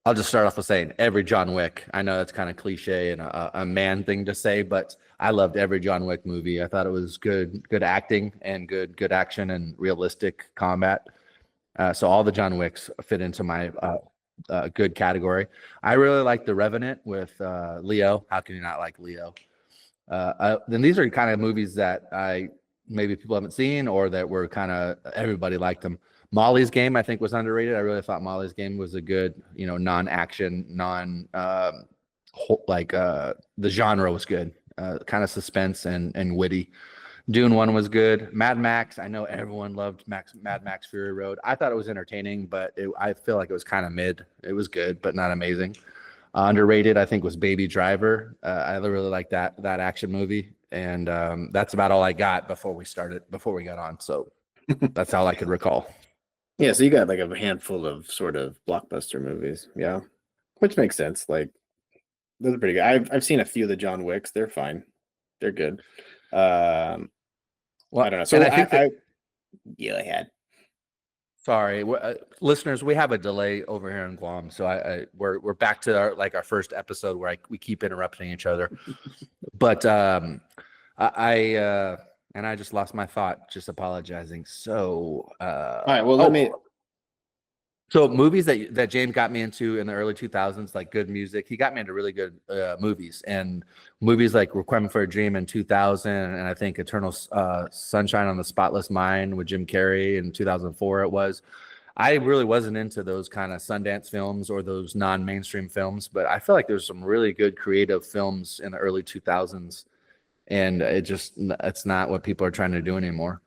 I'll just start off with saying every John Wick. I know that's kind of cliche and a man thing to say, but I loved every John Wick movie. I thought it was good acting and good action and realistic combat. So all the John Wicks fit into my good category. I really like The Revenant with Leo. How can you not like Leo? Then these are kind of movies that maybe people haven't seen, or that were kind of, everybody liked them. Molly's Game, I think, was underrated. I really thought Molly's Game was a good, non-action, the genre was good, kind of suspense and witty. Dune 1 was good. Mad Max, I know everyone loved Mad Max Fury Road. I thought it was entertaining, but I feel like it was kind of mid. It was good, but not amazing. Underrated, I think, was Baby Driver. I really liked that action movie. And that's about all I got before we got on. So that's all I could recall. Yeah, so you got like a handful of sort of blockbuster movies. Yeah. which makes sense. Like those are pretty good. I've seen a few of the John Wicks. They're fine. They're good. Well, I don't know. and So I think that yeah, I had. sorry, listeners, we have a delay over here in Guam, so we're back to our first episode where we keep interrupting each other. But and I just lost my thought, just apologizing. So All right. Well, let me. So movies that James got me into in the early 2000s, like good music, he got me into really good movies, and movies like Requiem for a Dream in 2000, and I think Eternal Sunshine on the Spotless Mind with Jim Carrey in 2004 it was. I really wasn't into those kind of Sundance films or those non-mainstream films, but I feel like there's some really good creative films in the early 2000s, and it's not what people are trying to do anymore.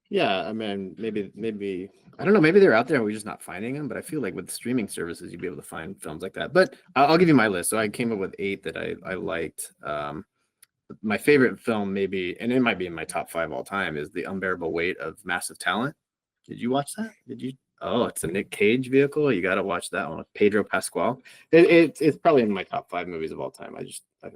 Yeah, I mean, maybe I don't know. Maybe they're out there and we're just not finding them. But I feel like with streaming services, you'd be able to find films like that. But I'll give you my list. So I came up with 8 that I liked. My favorite film, maybe, and it might be in my top 5 all time, is The Unbearable Weight of Massive Talent. Did you watch that? Did you? Oh, it's a Nick Cage vehicle. You got to watch that one with Pedro Pascal. It's probably in my top 5 movies of all time.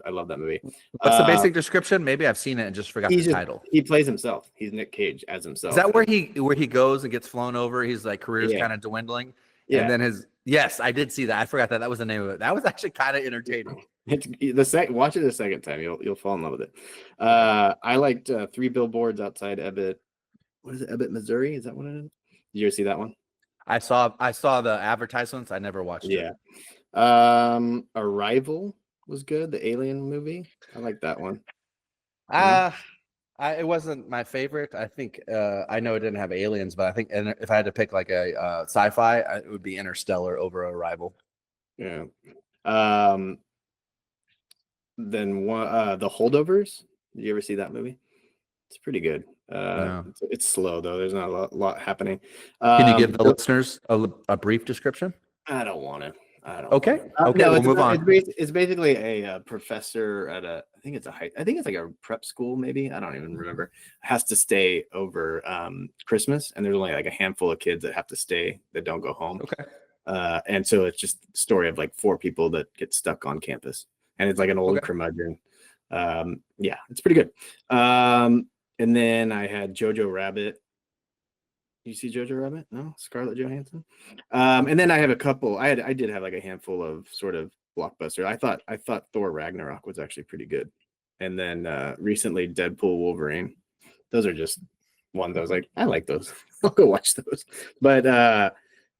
I love that movie. What's the basic description? Maybe I've seen it and just forgot the title. He plays himself. He's Nick Cage as himself. Is that where he goes and gets flown over? His like career's kind of dwindling. Yeah. And then yes, I did see that. I forgot that was the name of it. That was actually kind of entertaining. Watch it a second time. You'll fall in love with it. I liked 3 Billboards Outside Ebbing. What is it? Ebbing, Missouri? Is that what it is? Did you ever see that one? I saw the advertisements. I never watched it. Arrival was good. The Alien movie. I like that one. It wasn't my favorite. I think I know it didn't have aliens, but I think if I had to pick like a sci-fi, it would be Interstellar over Arrival. Yeah. Then one, The Holdovers. Did you ever see that movie? It's pretty good. No. It's slow though. There's not a lot happening. Can you give the listeners a brief description? I don't want to. Okay. Okay. We'll move on. It's basically a professor at I think it's like a prep school. Maybe I don't even remember. Has to stay over Christmas, and there's only like a handful of kids that have to stay that don't go home. Okay. And so it's just a story of like 4 people that get stuck on campus, and it's like an old curmudgeon. Yeah, it's pretty good. And then I had Jojo Rabbit. You see Jojo Rabbit? No, Scarlett Johansson. And then I have a couple. I did have like a handful of sort of blockbuster. I thought Thor Ragnarok was actually pretty good. And then recently Deadpool Wolverine. Those are just one of those. Like I like those. I'll go watch those. But and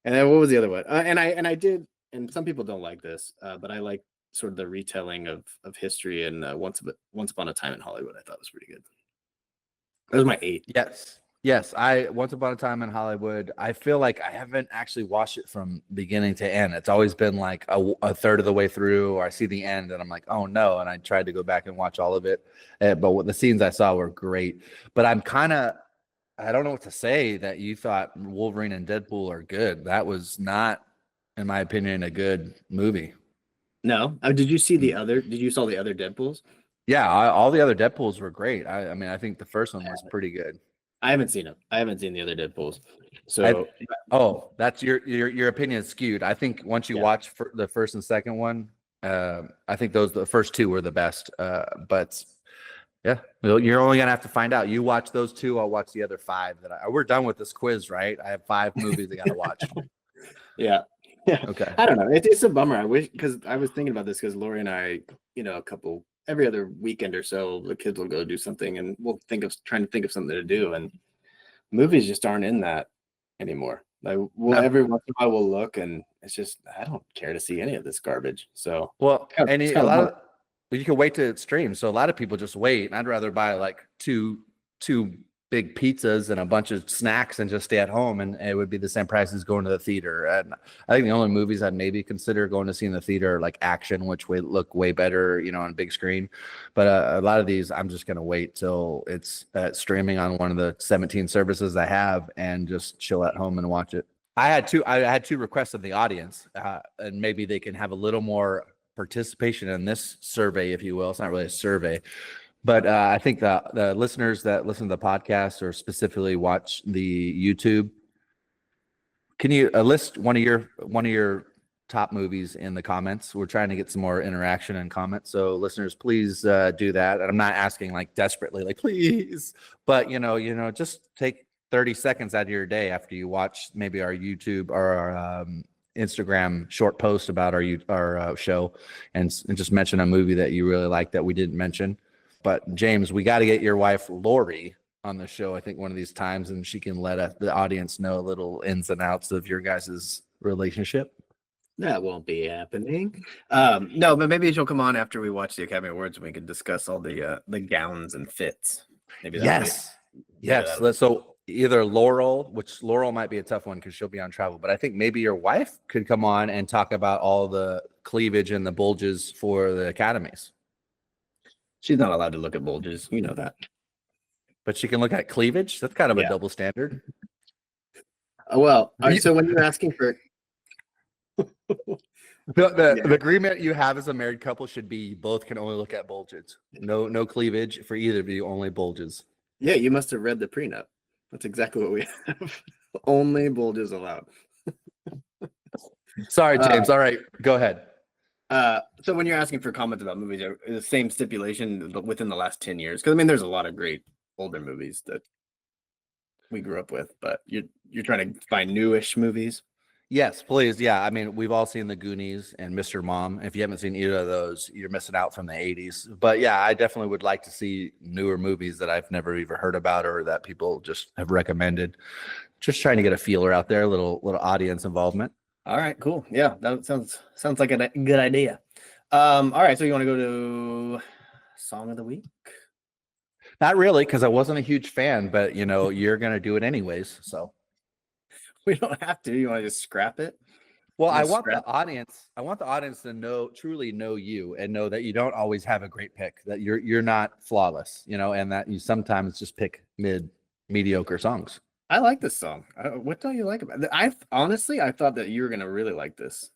then what was the other one? And I did. And some people don't like this, but I like sort of the retelling of history and Once Upon a Time in Hollywood. I thought was pretty good. That was my 8. Yes. Once Upon a Time in Hollywood. I feel like I haven't actually watched it from beginning to end. It's always been like a third of the way through, or I see the end and I'm like, oh no. And I tried to go back and watch all of it. But the scenes I saw were great. But I don't know what to say that you thought Wolverine and Deadpool are good. That was not, in my opinion, a good movie. No. Did you see Did you saw the other Deadpools? Yeah, all the other Deadpools were great. I mean, I think the first one was pretty good. I haven't seen them. I haven't seen the other Deadpools. So, that's your opinion is skewed. I think once you watch the first and second one, I think the first 2 were the best. But yeah, you're only gonna have to find out. You watch those 2, I'll watch the other 5. We're done with this quiz, right? I have 5 movies I gotta watch. Yeah. Okay. I don't know. It's a bummer. I wish, because I was thinking about this because Lori and I, every other weekend or so, the kids will go do something and we'll trying to think of something to do. And movies just aren't in that anymore. Like every once in a while we'll look and it's just, I don't care to see any of this garbage. So, you can wait to stream. So a lot of people just wait. And I'd rather buy like two big pizzas and a bunch of snacks and just stay at home, and it would be the same price as going to the theater. And I think the only movies I'd maybe consider going to see in the theater are like action, which would look way better, on big screen. But a lot of these, I'm just going to wait till it's streaming on one of the 17 services I have and just chill at home and watch it. I had 2 requests of the audience, and maybe they can have a little more participation in this survey, if you will. It's not really a survey. But I think the listeners that listen to the podcast or specifically watch the YouTube, can you list one of your top movies in the comments. We're trying to get some more interaction and comments. So listeners, please do that. And I'm not asking like desperately, like please, but just take 30 seconds out of your day after you watch maybe our YouTube or our Instagram short post about our show and just mention a movie that you really like that we didn't mention. But James, we got to get your wife Lori on the show, I think one of these times, and she can let the audience know a little ins and outs of your guys' relationship. That won't be happening. No, but maybe she'll come on after we watch the Academy Awards and we can discuss all the gowns and fits. Maybe yes. So either Laurel, which Laurel might be a tough one because she'll be on travel, but I think maybe your wife could come on and talk about all the cleavage and the bulges for the academies. She's not allowed to look at bulges. You know that. But she can look at cleavage. That's kind of a double standard. Well, so when you're asking for the agreement you have as a married couple should be you both can only look at bulges. No cleavage for either of you, only bulges. Yeah, you must have read the prenup. That's exactly what we have. Only bulges allowed. Sorry, James. All right, go ahead. So when you're asking for comments about movies, the same stipulation within the last 10 years, because I mean, there's a lot of great older movies that we grew up with, but you're trying to find newish movies. Yes, please. Yeah, I mean, we've all seen The Goonies and Mr. Mom. If you haven't seen either of those, you're missing out from the 80s. But yeah, I definitely would like to see newer movies that I've never even heard about or that people just have recommended. Just trying to get a feeler out there, a little audience involvement. All right, cool. Yeah, that sounds like a good idea. All right, so you want to go to Song of the Week? Not really, because I wasn't a huge fan, but you're gonna do it anyways. So we don't have to. You want to just scrap it? Well, I want the audience to truly know you and know that you don't always have a great pick, that you're not flawless, and that you sometimes just pick mediocre songs. I like this song. What don't you like about it? I thought that you were gonna really like this.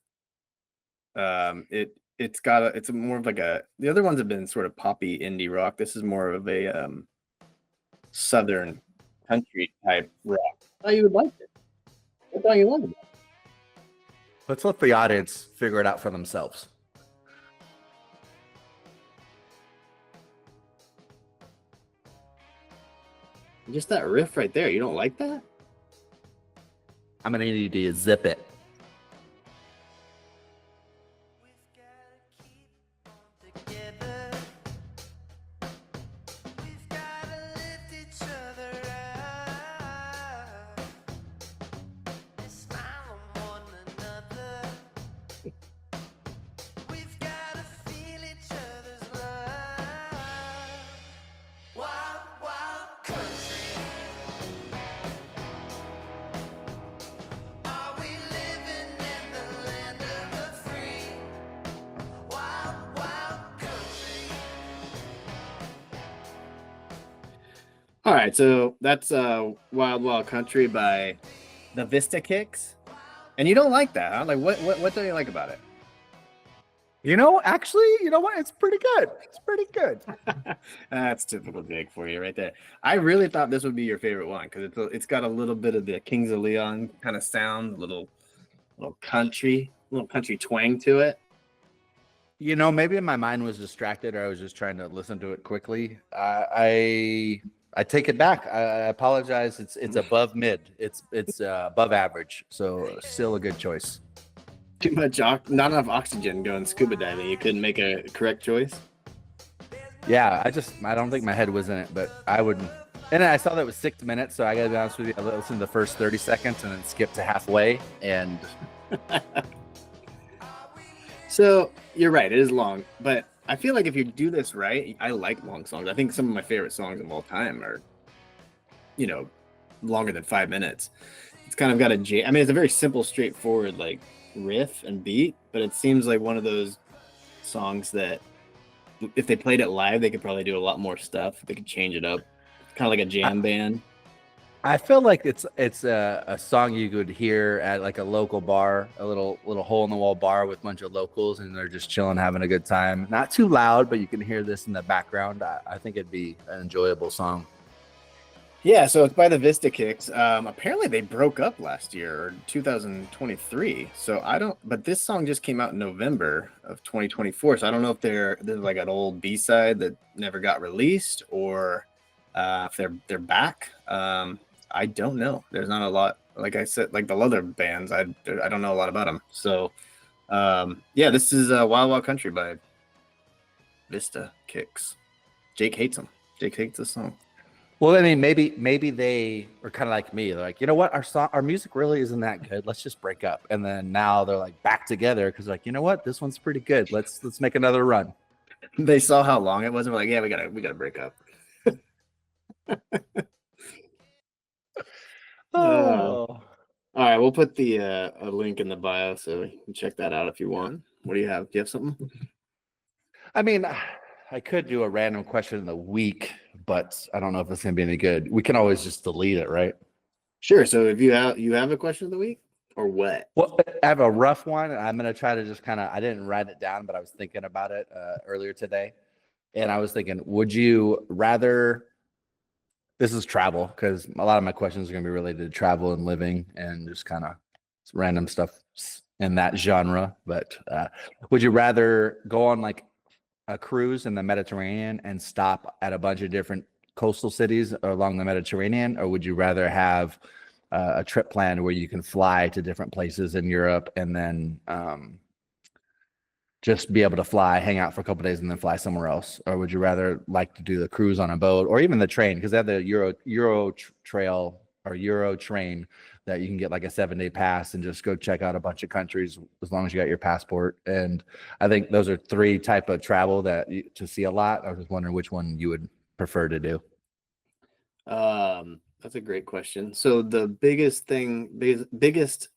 It's more of like the other ones have been sort of poppy indie rock. This is more of a southern country type rock. I thought you would like it. What don't you like about it? Let's let the audience figure it out for themselves. Just that riff right there. You don't like that? I'm gonna need you to zip it. All right, so that's Wild Wild Country by the Vista Kicks. And you don't like that, huh? Like what don't you like about it? Actually, you know what? It's pretty good. It's pretty good. That's typical Jake for you right there. I really thought this would be your favorite one because it's got a little bit of the Kings of Leon kind of sound, little country twang to it. Maybe my mind was distracted or I was just trying to listen to it quickly. I take it back. I apologize. It's above mid. It's above average. So still a good choice. Too much, not enough oxygen going scuba diving. You couldn't make a correct choice. Yeah, I don't think my head was in it, but I would. And I saw that it was 6 minutes, so I gotta be honest with you. I listened to the first 30 seconds and then skipped to halfway. And so you're right. It is long, but I feel like if you do this right, I like long songs. I think some of my favorite songs of all time are, longer than 5 minutes. It's kind of got it's a very simple, straightforward, like riff and beat, but it seems like one of those songs that if they played it live, they could probably do a lot more stuff. They could change it up, kind of like a jam band. I feel like it's a song you could hear at like a local bar, a little hole in the wall bar with a bunch of locals, and they're just chilling, having a good time. Not too loud, but you can hear this in the background. I think it'd be an enjoyable song. Yeah, so it's by the Vista Kicks. Apparently they broke up last year or 2023. So I don't, but this song just came out in November of 2024. So I don't know if there's like an old B-side that never got released, or if they're back. I don't know. There's not a lot. Like I said, like the other bands, I don't know a lot about them. So yeah, this is Wild Wild Country by Vista Kicks. Jake hates them. Jake hates this song. Well, I mean, maybe they are kind of like me. They're like, you know what, our music really isn't that good. Let's just break up. And then now they're like back together because like, you know what, this one's pretty good. Let's make another run. They saw how long it was and were like, yeah, we gotta break up. Oh. All right, we'll put the a link in the bio so you can check that out if you want. What do you have? Do you have something? I mean, I could do a random question of the week, but I don't know if it's gonna be any good. We can always just delete it, right? Sure. So if you have a question of the week or what? Well, I have a rough one. I'm gonna try to just I didn't write it down, but I was thinking about it earlier today, and I was thinking, would you rather? This is travel because a lot of my questions are gonna be related to travel and living and just kind of random stuff in that genre. But would you rather go on like a cruise in the Mediterranean and stop at a bunch of different coastal cities along the Mediterranean, or would you rather have a trip planned where you can fly to different places in Europe and then just be able to fly, hang out for a couple of days, and then fly somewhere else? Or would you rather like to do the cruise on a boat or even the train? Because they have the Euro trail or Euro train that you can get like a 7-day pass and just go check out a bunch of countries as long as you got your passport. And I think those are three type of travel to see a lot. I was just wondering which one you would prefer to do. That's a great question. So the biggest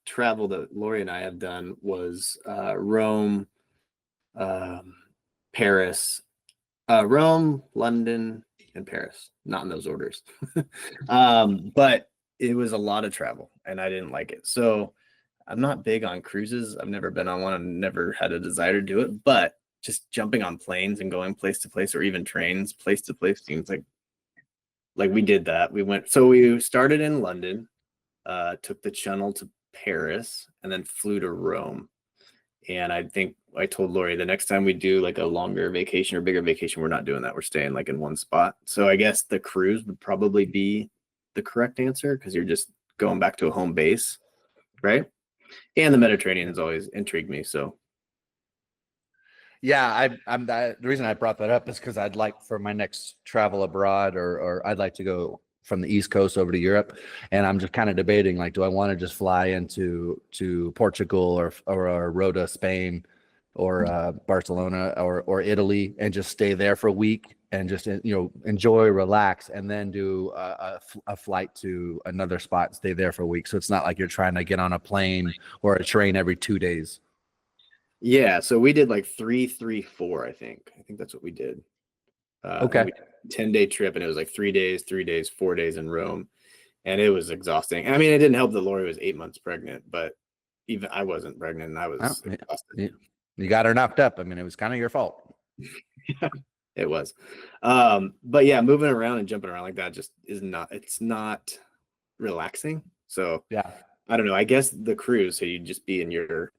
travel that Lori and I have done was Rome, Paris, Rome, London, and Paris. Not in those orders. But it was a lot of travel and I didn't like it. So I'm not big on cruises. I've never been on one. I've never had a desire to do it, but just jumping on planes and going place to place or even trains place to place seems like we did that. We started in London, took the Channel to Paris, and then flew to Rome. And I think I told Lori the next time we do like a longer vacation or bigger vacation, we're not doing that. We're staying like in one spot. So I guess the cruise would probably be the correct answer because you're just going back to a home base, right? And the Mediterranean has always intrigued me. So yeah, the reason I brought that up is because I'd like for my next travel abroad, or I'd like to go from the East Coast over to Europe, and I'm just kind of debating like, do I want to just fly into Portugal or Rota, Spain, or Barcelona or Italy, and just stay there for a week and just enjoy, relax, and then do a flight to another spot and stay there for a week. So it's not like you're trying to get on a plane or a train every 2 days. yeah, so we did like 3-3-4. I think that's what we did. Okay. 10-day trip, and it was like 3 days, 4 days in Rome, and it was exhausting. I mean, it didn't help that Lori was 8 months pregnant, but even I wasn't pregnant, and I was exhausted. You got her knocked up. I mean, it was kind of your fault. Yeah, it was. But yeah, moving around and jumping around like that just it's not relaxing. So yeah, I don't know. I guess the cruise, so you'd just be in your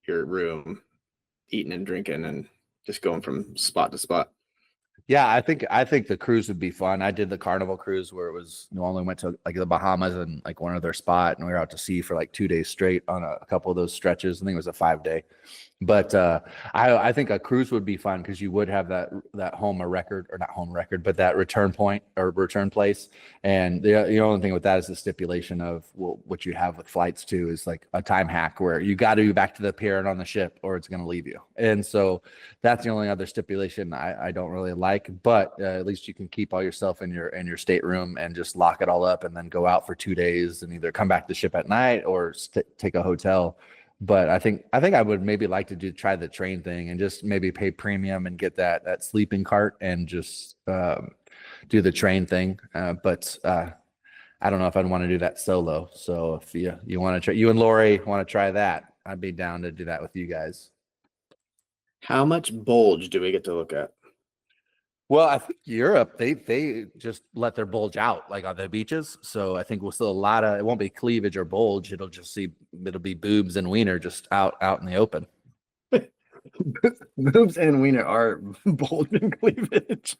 room, eating and drinking and just going from spot to spot. Yeah, I think the cruise would be fun. I did the Carnival cruise where it was only went to like the Bahamas and like one other spot, and we were out to sea for like 2 days straight on a couple of those stretches. I think it was a 5-day. But I think a cruise would be fun because you would have that home record, or not home record, but that return point or return place. And the only thing with that is the stipulation of what you have with flights too is like a time hack where you got to be back to the pier and on the ship or it's going to leave you. And so that's the only other stipulation I don't really like. But at least you can keep all yourself in your stateroom and just lock it all up and then go out for 2 days and either come back to the ship at night or take a hotel. But I think I would maybe like to try the train thing and just maybe pay premium and get that sleeping cart and just do the train thing. But I don't know if I'd want to do that solo. So if you want to try, you and Lori want to try that, I'd be down to do that with you guys. How much Bulge do we get to look at? Well, I think Europe, they just let their bulge out like on the beaches. So I think we'll still a lot of it won't be cleavage or bulge. It'll be boobs and wiener just out in the open. Boobs and wiener are bulge and cleavage.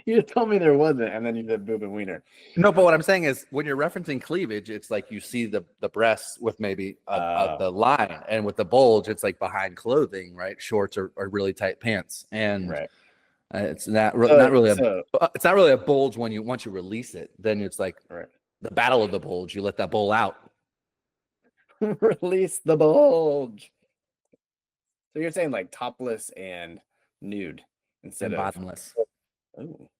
You just told me there wasn't, and then you said boob and wiener. No, but what I'm saying is when you're referencing cleavage, it's like you see the breasts with maybe the line, and with the bulge, it's like behind clothing, right? Shorts or really tight pants, and Right. it's not really a bulge once you release it. Then it's like the battle of the bulge. You let that bull out. Release the bulge. So you're saying like topless and nude instead And of bottomless. Oh.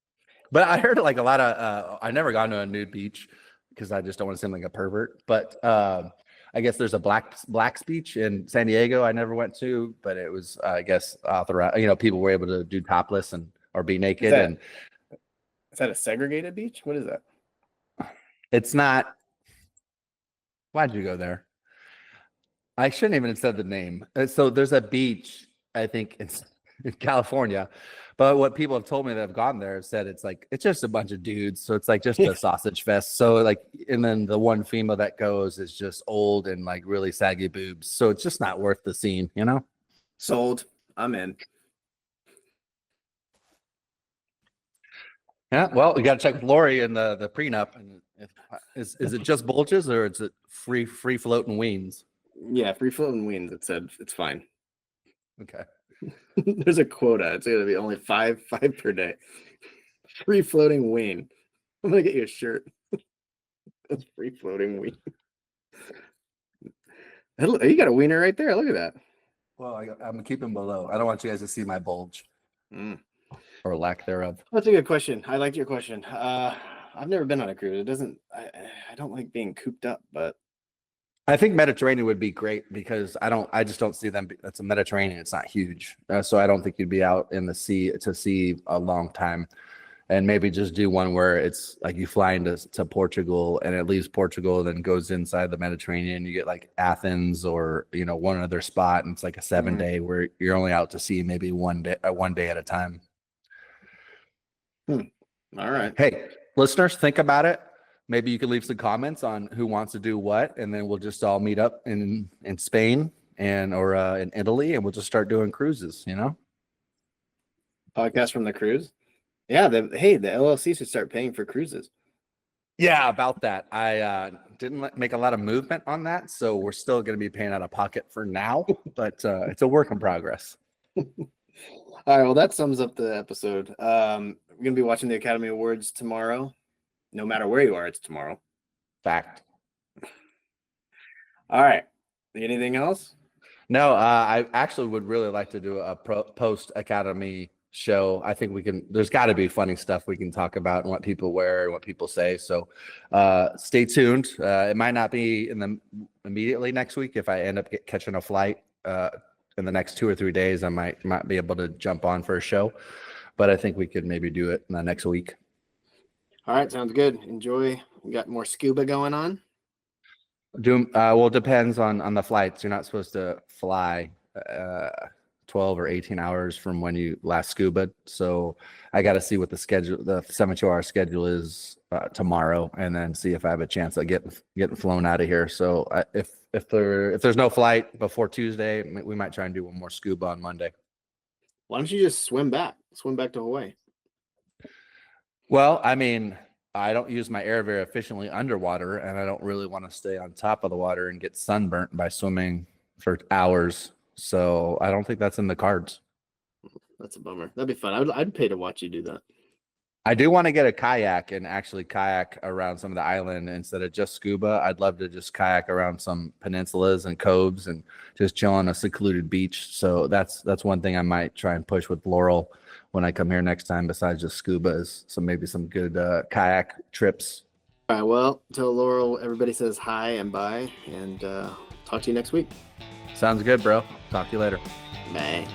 But I heard like a lot of I've never gone to a nude beach because I just don't want to seem like a pervert. But I guess there's a blacks beach in San Diego I never went to, but it was I guess authorized. People were able to do topless or be naked. Is that a segregated beach? What is that? It's not. Why'd you go there? I shouldn't even have said the name. So there's a beach, I think it's in California, but what people have told me that have gone there have said it's just a bunch of dudes. So it's like just a sausage fest. So like, and then the one female that goes is just old and like really saggy boobs. So it's just not worth the scene, Sold. I'm in. Yeah. Well, we got to check with Lori and the prenup. And is it just bulges or is it free floating weens? Yeah, free floating wings. It said it's fine. Okay. There's a quota. It's gonna be only five per day. Free floating wing. I'm gonna get you a shirt. That's free floating wing. You got a wiener right there. Look at that. Well, I'm keeping below. I don't want you guys to see my bulge or lack thereof. That's a good question. I liked your question. I've never been on a cruise. It doesn't. I don't like being cooped up, but I think Mediterranean would be great because I just don't see them. It's a Mediterranean. It's not huge. So I don't think you'd be out in the sea to see a long time, and maybe just do one where it's like you fly to Portugal and it leaves Portugal, then goes inside the Mediterranean. You get like Athens or, one other spot. And it's like a 7-day where you're only out to sea maybe one day at a time. All right. Hey, listeners, think about it. Maybe you could leave some comments on who wants to do what, and then we'll just all meet up in Spain or in Italy, and we'll just start doing cruises. Podcast from the cruise. Yeah. The LLC should start paying for cruises. Yeah, about that. I didn't make a lot of movement on that, so we're still going to be paying out of pocket for now, but it's a work in progress. All right. Well, that sums up the episode. We're going to be watching the Academy Awards tomorrow. No matter where you are, it's tomorrow. Fact. All right. Anything else? No, I actually would really like to do a post Academy show. I think there's got to be funny stuff we can talk about and what people wear and what people say. So stay tuned. It might not be immediately next week. If I end up catching a flight in the next 2 or 3 days, I might be able to jump on for a show. But I think we could maybe do it in the next week. All right, sounds good. Enjoy. We got more scuba going on. Well, it depends on the flights. You're not supposed to fly 12 or 18 hours from when you last scuba. So I got to see what the 72-hour schedule is tomorrow, and then see if I have a chance of getting flown out of here. So if there's no flight before Tuesday, we might try and do one more scuba on Monday. Why don't you just swim back to Hawaii? Well, I mean, I don't use my air very efficiently underwater, and I don't really want to stay on top of the water and get sunburnt by swimming for hours. So I don't think that's in the cards. That's a bummer. That'd be fun. I'd pay to watch you do that. I do want to get a kayak and actually kayak around some of the island instead of just scuba. I'd love to just kayak around some peninsulas and coves and just chill on a secluded beach. So that's one thing I might try and push with Laurel when I come here next time, besides just scuba, is maybe some good kayak trips. All right. Well, tell Laurel everybody says hi and bye, and talk to you next week. Sounds good, bro. Talk to you later. Bye.